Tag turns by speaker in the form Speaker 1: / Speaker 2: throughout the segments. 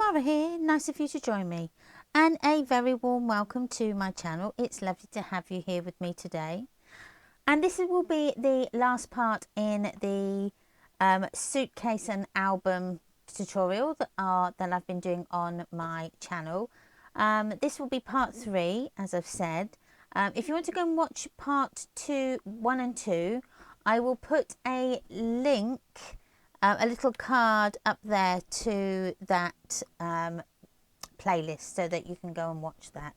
Speaker 1: Tara here, nice of you to join me, and a very warm welcome to my channel. It's lovely to have you here with me today, and this will be the last part in the suitcase and album tutorial that I've been doing on my channel. This will be part 3, as I've said. If you want to go and watch part 1 and 2, I will put a link, a little card up there to that playlist so that you can go and watch that.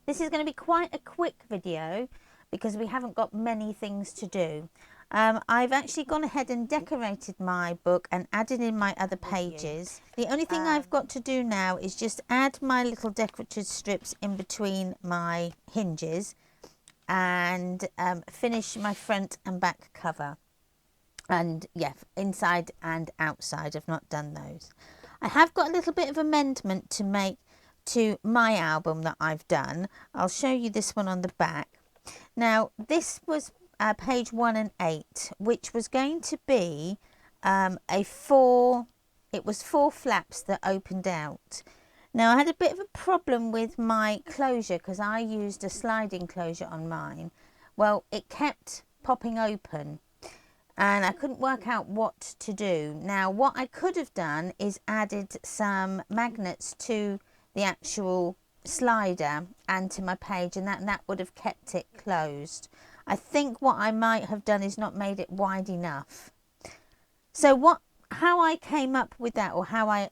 Speaker 1: This is going to be quite a quick video because we haven't got many things to do. I've actually gone ahead and decorated my book and added in my other pages. The only thing I've got to do now is just add my little decorative strips in between my hinges and finish my front and back cover. And yeah, inside and outside, I've not done those. I have got a little bit of amendment to make to my album that I've done. I'll show you this one on the back. Now, this was page 1 and 8, which was going to be it was 4 flaps that opened out. Now, I had a bit of a problem with my closure because I used a sliding closure on mine. Well, it kept popping open and I couldn't work out what to do. Now, what I could have done is added some magnets to the actual slider and to my page, and that would have kept it closed. I think what I might have done is not made it wide enough. So how I came up with that, or how I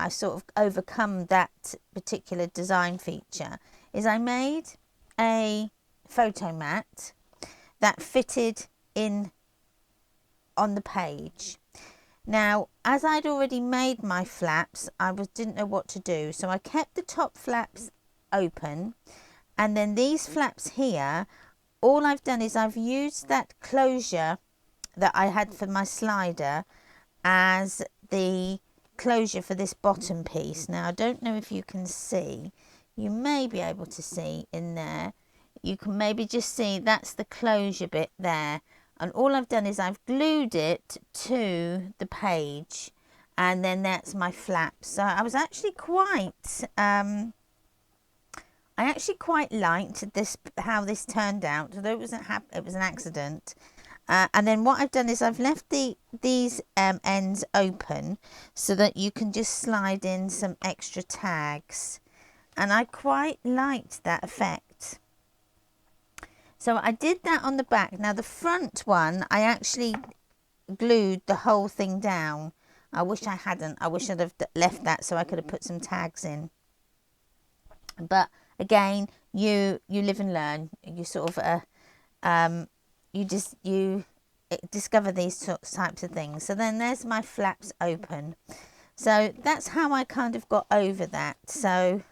Speaker 1: sort of overcome that particular design feature, is I made a photo mat that fitted in on the page. Now, as I'd already made my flaps, I didn't know what to do, so I kept the top flaps open, and then these flaps here, all I've done is I've used that closure that I had for my slider as the closure for this bottom piece. Now, I don't know if you can see, you may be able to see in there, you can maybe just see that's the closure bit there. And all I've done is I've glued it to the page, and then that's my flap. So I was actually quite, I actually quite liked this, how this turned out, although it was an accident. And then what I've done is I've left these ends open so that you can just slide in some extra tags. And I quite liked that effect. So I did that on the back. Now the front one, I actually glued the whole thing down. I wish I hadn't. I wish I'd have left that so I could have put some tags in. But again, you live and learn. You sort of you discover these types of things. So then there's my flaps open. So that's how I kind of got over that. So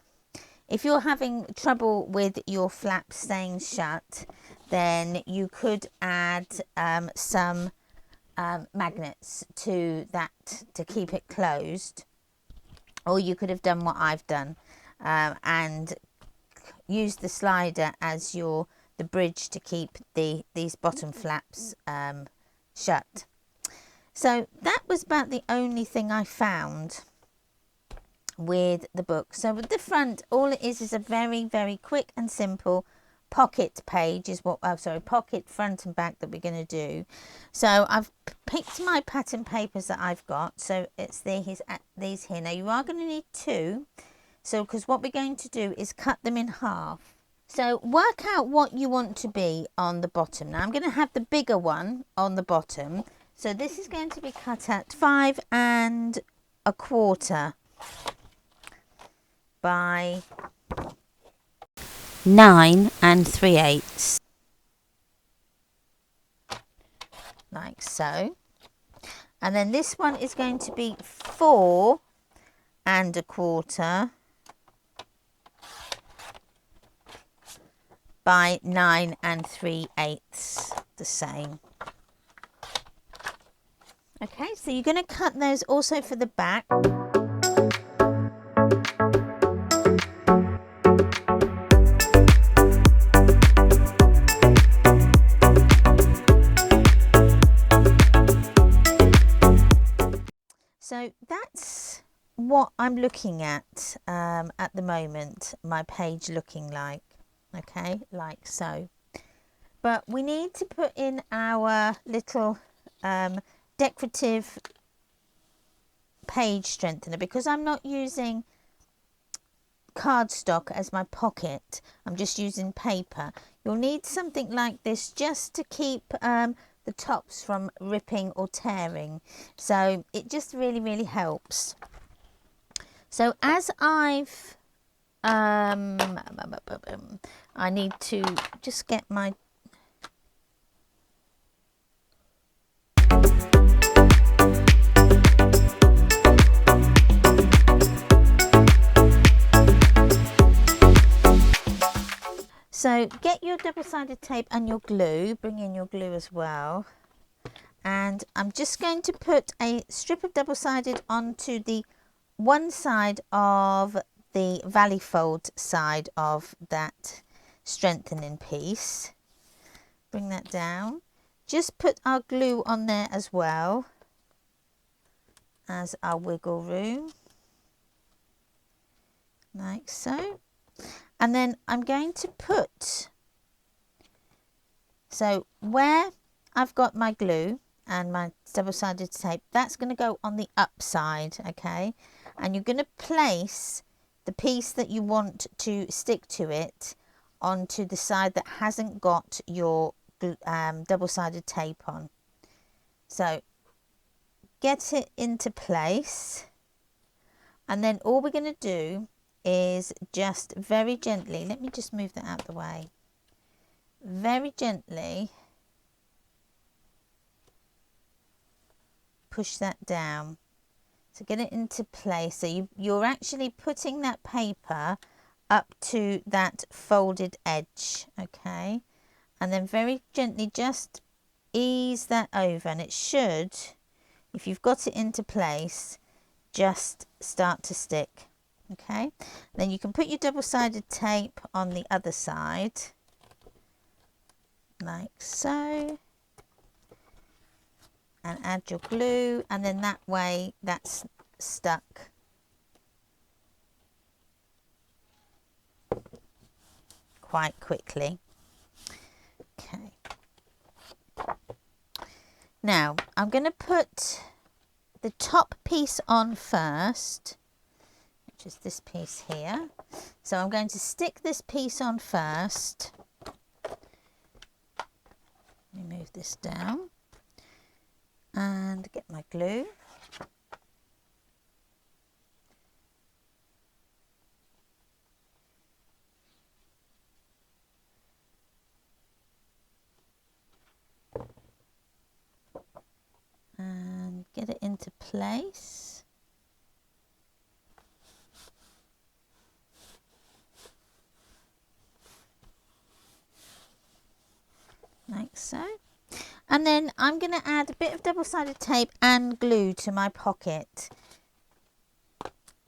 Speaker 1: if you're having trouble with your flaps staying shut, then you could add some magnets to that to keep it closed, or you could have done what I've done and use the slider as the bridge to keep these bottom flaps shut. So that was about the only thing I found with the book. So with the front, all it is a very, very quick and simple pocket page, is what pocket front and back that we're going to do. So I've picked my pattern papers that I've got, so it's these here. Now you are going to need 2, so because what we're going to do is cut them in half. So work out what you want to be on the bottom. Now I'm going to have the bigger one on the bottom, so this is going to be cut at 5 1/4 by 9 3/8, like so. And then this one is going to be 4 1/4 by 9 3/8, the same. Okay, so you're going to cut those also for the back. So that's what I'm looking at the moment, my page looking like, okay, like so. But we need to put in our little decorative page strengthener, because I'm not using cardstock as my pocket, I'm just using paper. You'll need something like this just to keep the tops from ripping or tearing, so it just really helps. So as I've I need to just get my So get your double-sided tape and your glue, bring in your glue as well. And I'm just going to put a strip of double-sided onto the one side of the valley fold side of that strengthening piece. Bring that down. Just put our glue on there as well as our wiggle room, like so. And then I'm going to put, so where I've got my glue and my double-sided tape, that's going to go on the upside, okay? And you're going to place the piece that you want to stick to it onto the side that hasn't got your double-sided tape on. So get it into place, and then all we're going to do is just very gently, let me just move that out of the way, very gently push that down to get it into place. So you're actually putting that paper up to that folded edge, okay, and then very gently just ease that over, and it should, if you've got it into place, just start to stick. Okay, then you can put your double-sided tape on the other side, like so, and add your glue, and then that way that's stuck. Quite quickly. Okay. Now I'm going to put the top piece on first, which is this piece here. So I'm going to stick this piece on first. Let me move this down and get my glue. And get it into place. Like so. And then I'm going to add a bit of double-sided tape and glue to my pocket.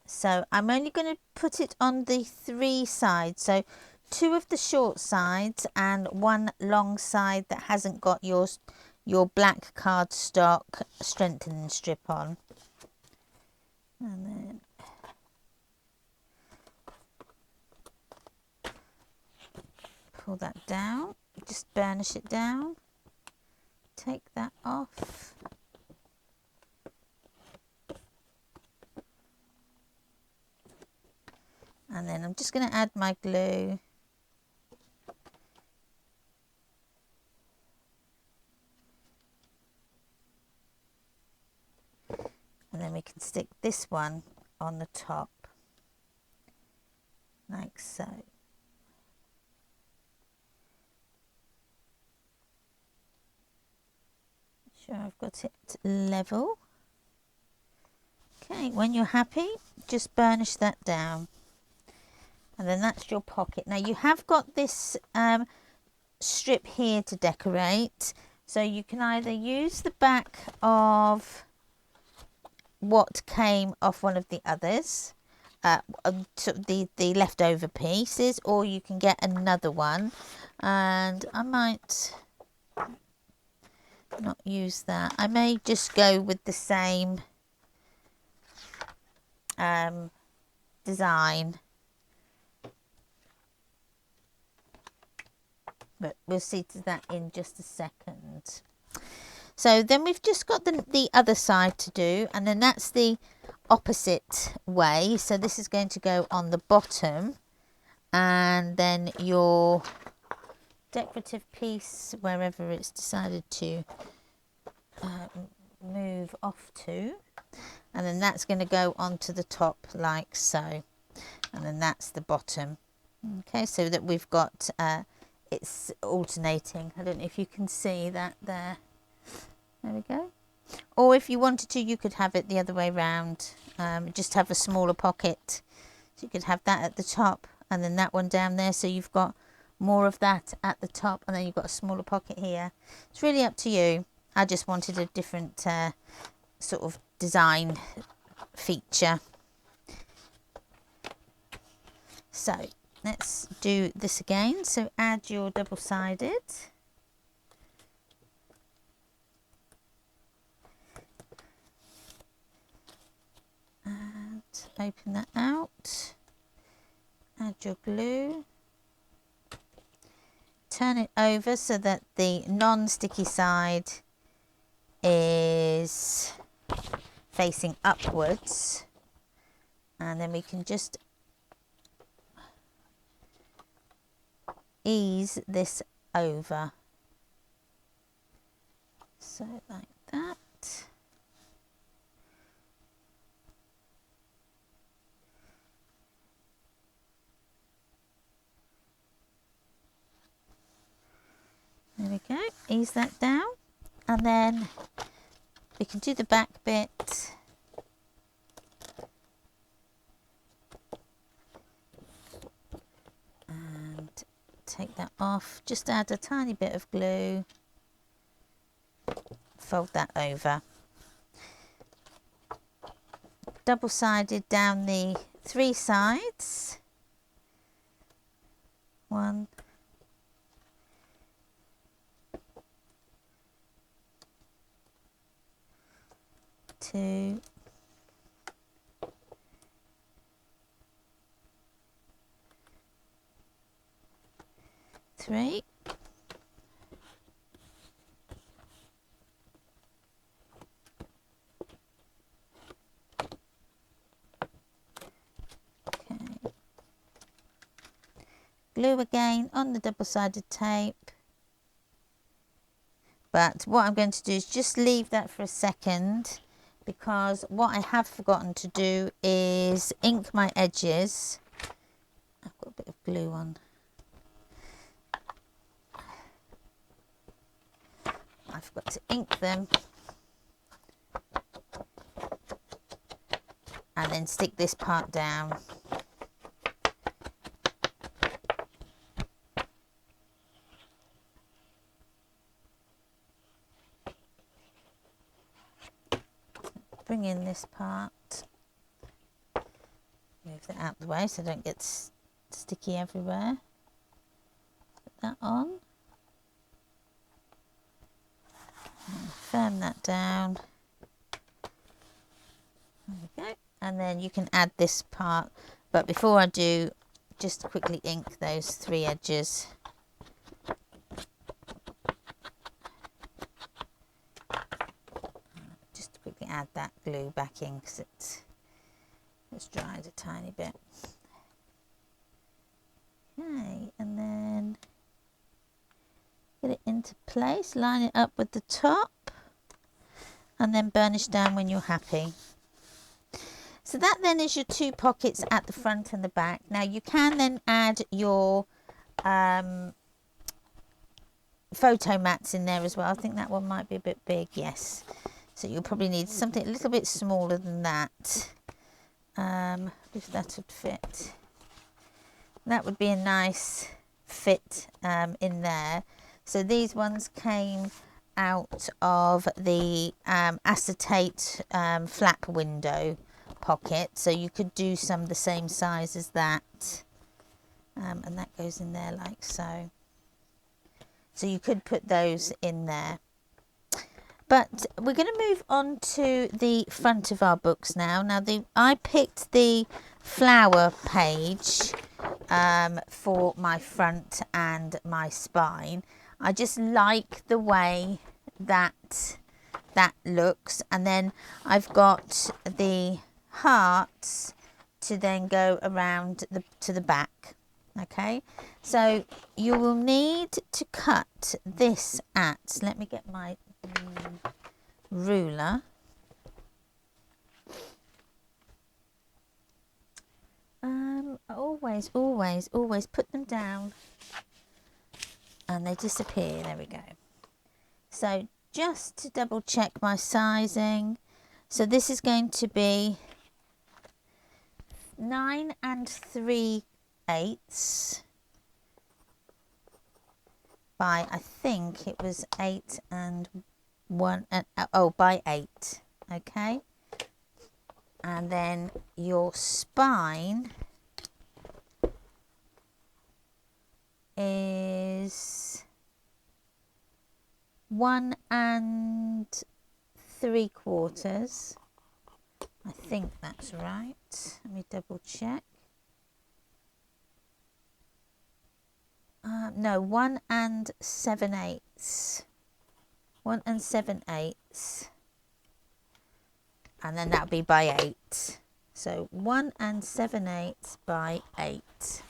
Speaker 1: So I'm only going to put it on the 3 sides. So 2 of the short sides and 1 long side that hasn't got your black cardstock strengthening strip on. And then pull that down, just burnish it down, take that off. And then I'm just going to add my glue. And then we can stick this one on the top, like so. Sure I've got it level. Okay, when you're happy, just burnish that down. And then that's your pocket. Now you have got this strip here to decorate, so you can either use the back of what came off one of the others, the leftover pieces, or you can get another one, and I might not use that. I may just go with the same design, but we'll see to that in just a second. So then we've just got the other side to do, and then that's the opposite way. So this is going to go on the bottom, and then your decorative piece, wherever it's decided to move off to, and then that's going to go onto the top like so, and then that's the bottom. Okay, so that we've got it's alternating. I don't know if you can see that there. There we go. Or if you wanted to, you could have it the other way round. Just have a smaller pocket. So you could have that at the top and then that one down there. So you've got more of that at the top, and then you've got a smaller pocket here. It's really up to you. I just wanted a different sort of design feature. So let's do this again. So add your double-sided. And open that out. Add your glue. Turn it over so that the non-sticky side is facing upwards, and then we can just ease this over, so like that. There we go, ease that down, and then we can do the back bit. And take that off, just add a tiny bit of glue, fold that over. Double-sided down the 3 sides. 1, 2, 3. Okay. Glue again on the double-sided tape. But what I'm going to do is just leave that for a second, because what I have forgotten to do is ink my edges. I've got a bit of glue on. I forgot to ink them. And then stick this part down. Bring in this part, move that out of the way so I don't get sticky everywhere. Put that on, and firm that down. There we go. And then you can add this part, but before I do, just quickly ink those 3 edges. Add that glue back in because it's dried a tiny bit. Okay, and then get it into place, line it up with the top, and then burnish down when you're happy. So that then is your 2 pockets at the front and the back. Now you can then add your photo mats in there as well. I think that one might be a bit big, yes. So you'll probably need something a little bit smaller than that, if that would fit. That would be a nice fit in there. So these ones came out of the acetate flap window pocket. So you could do some the same size as that. And that goes in there like so. So you could put those in there. But we're going to move on to the front of our books now. Now, I picked the flower page for my front and my spine. I just like the way that looks. And then I've got the hearts to then go around to the back. Okay, so you will need to cut this at, let me get my ruler. Always put them down and they disappear. There we go. So just to double check my sizing, so this is going to be 9 3/8 by, I think it was 8 1 by 8. Okay, and then your spine is 1 3/4. I think that's right. Let me double check. No, 1 7/8. 1 7/8. And then that'll be by 8. So 1 7/8 by 8.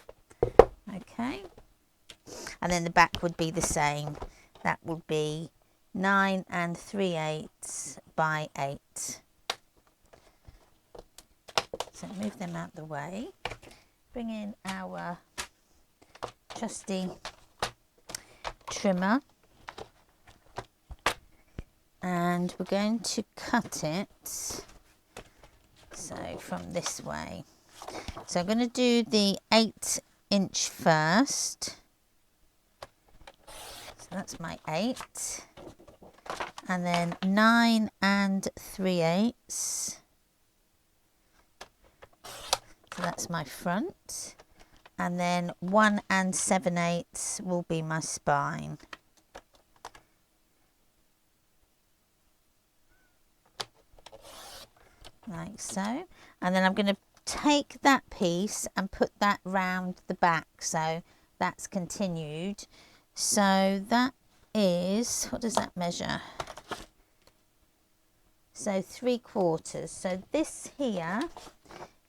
Speaker 1: Okay. And then the back would be the same. That would be 9 3/8 by 8. So move them out the way. Bring in our trusty trimmer. And we're going to cut it, so from this way. So I'm going to do the 8" first. So that's my 8. And then 9 3/8. So that's my front. And then 1 7/8 will be my spine. Like so. And then I'm going to take that piece and put that round the back, so that's continued. So that is, what does that measure? So 3/4. So this here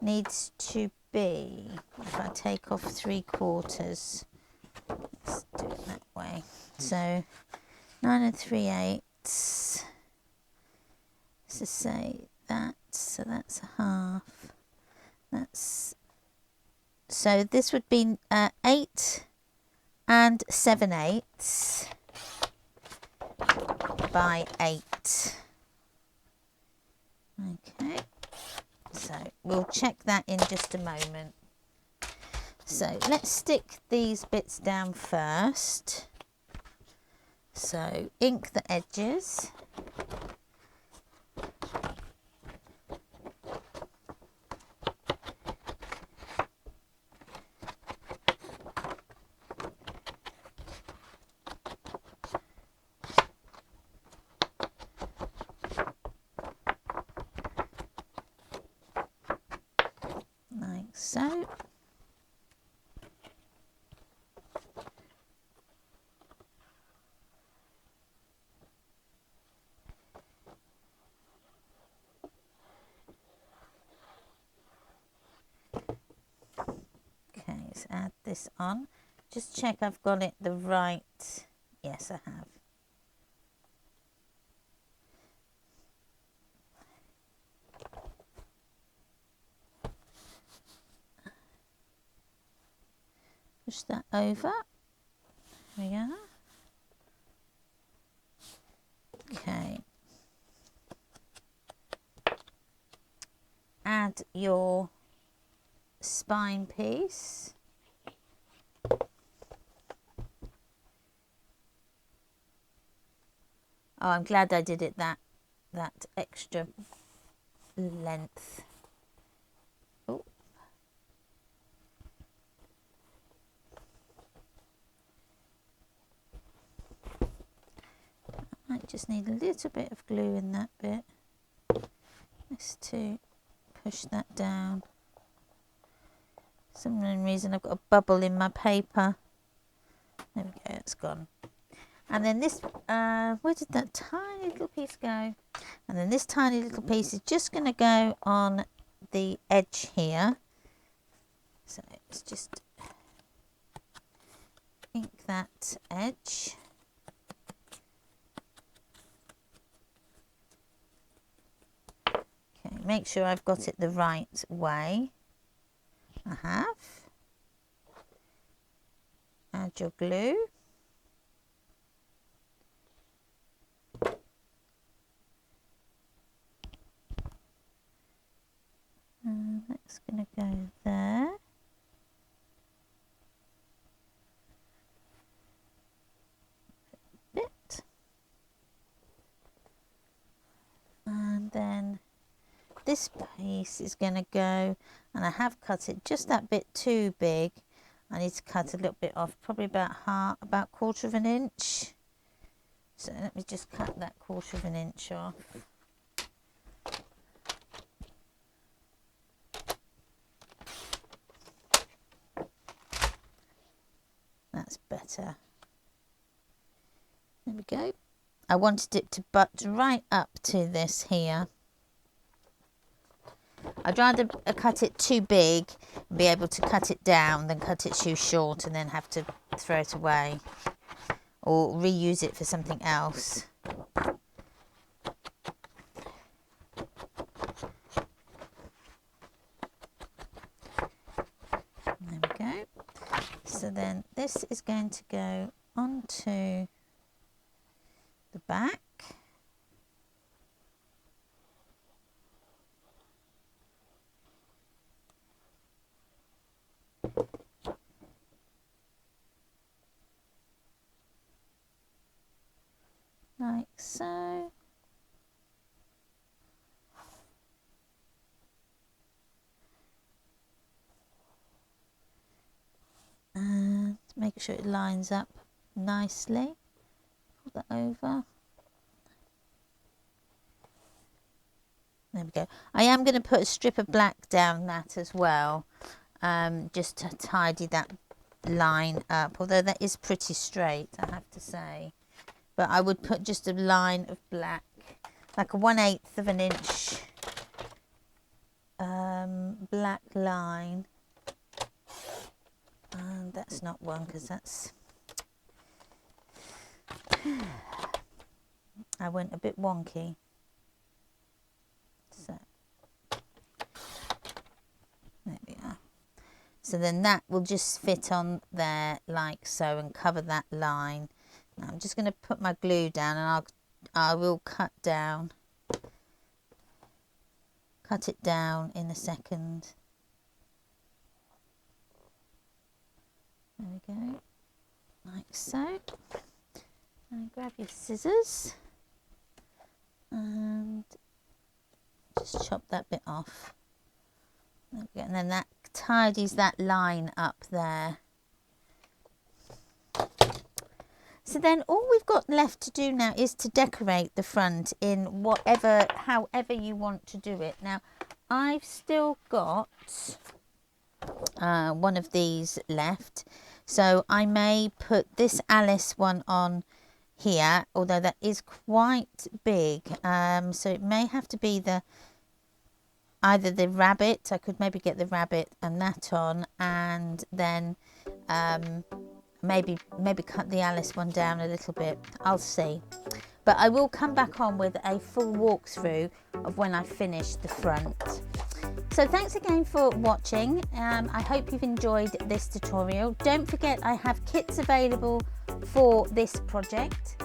Speaker 1: needs to be, if I take off 3/4, let's do it that way. So 9 3/8. So say that, so that's a half. That's, so this would be 8 7/8 by 8. Okay, so we'll check that in just a moment. So let's stick these bits down first. So ink the edges. Like so. Okay, let's add this on. Just check I've got it the right. Yes, I have. Push that over. There we are. Okay. Add your spine piece. Oh, I'm glad I did it that extra length. Oh. Might just need a little bit of glue in that bit, just to push that down. For some reason I've got a bubble in my paper. There we go, it's gone. And then this, where did that tiny little piece go? And then this tiny little piece is just going to go on the edge here. So let's just ink that edge. Okay, make sure I've got it the right way. I have. Add your glue. And that's going to go there. Bit. And then this piece is going to go, and I have cut it just that bit too big. I need to cut a little bit off, probably about quarter of an inch. So let me just cut that quarter of an inch off. That's better. There we go. I wanted it to butt right up to this here. I'd rather cut it too big and be able to cut it down than cut it too short and then have to throw it away or reuse it for something else. There we go. So then this is going to go onto the back. Like so. And make sure it lines up nicely. Pull that over. There we go. I am going to put a strip of black down that as well, just to tidy that line up, although that is pretty straight, I have to say. But I would put just a line of black, like a 1/8 of an inch black line. And that's not one, because that's... I went a bit wonky. So there we are. So then that will just fit on there like so and cover that line. Now I'm just going to put my glue down, and I will cut it down in a second. There we go, like so. And grab your scissors and just chop that bit off. There we go. And then that tidies that line up there. So then all we've got left to do now is to decorate the front in however you want to do it. Now I've still got one of these left, so I may put this Alice one on here, although that is quite big, so it may have to be either the rabbit. I could maybe get the rabbit and that on, and then maybe cut the Alice one down a little bit. I'll see, but I will come back on with a full walkthrough of when I finish the front. So thanks again for watching. I hope you've enjoyed this tutorial. Don't forget, I have kits available for this project,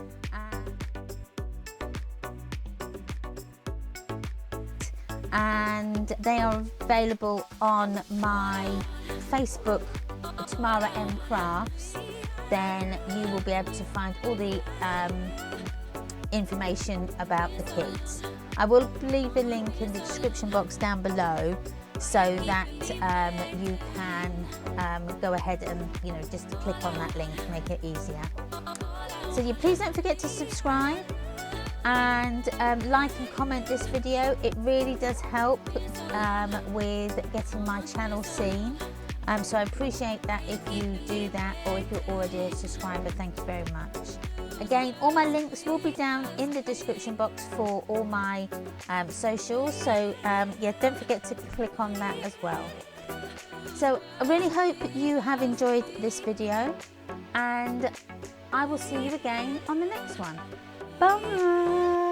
Speaker 1: and they are available on my Facebook, Tamara M Crafts. Then you will be able to find all the information about the kits. I will leave a link in the description box down below, so that you can go ahead and just click on that link to make it easier. So please don't forget to subscribe, and like and comment this video. It really does help with getting my channel seen. So I appreciate that if you do that, or if you're already a subscriber, thank you very much. Again, all my links will be down in the description box for all my socials, so yeah, don't forget to click on that as well. So I really hope you have enjoyed this video, and I will see you again on the next one. Bye!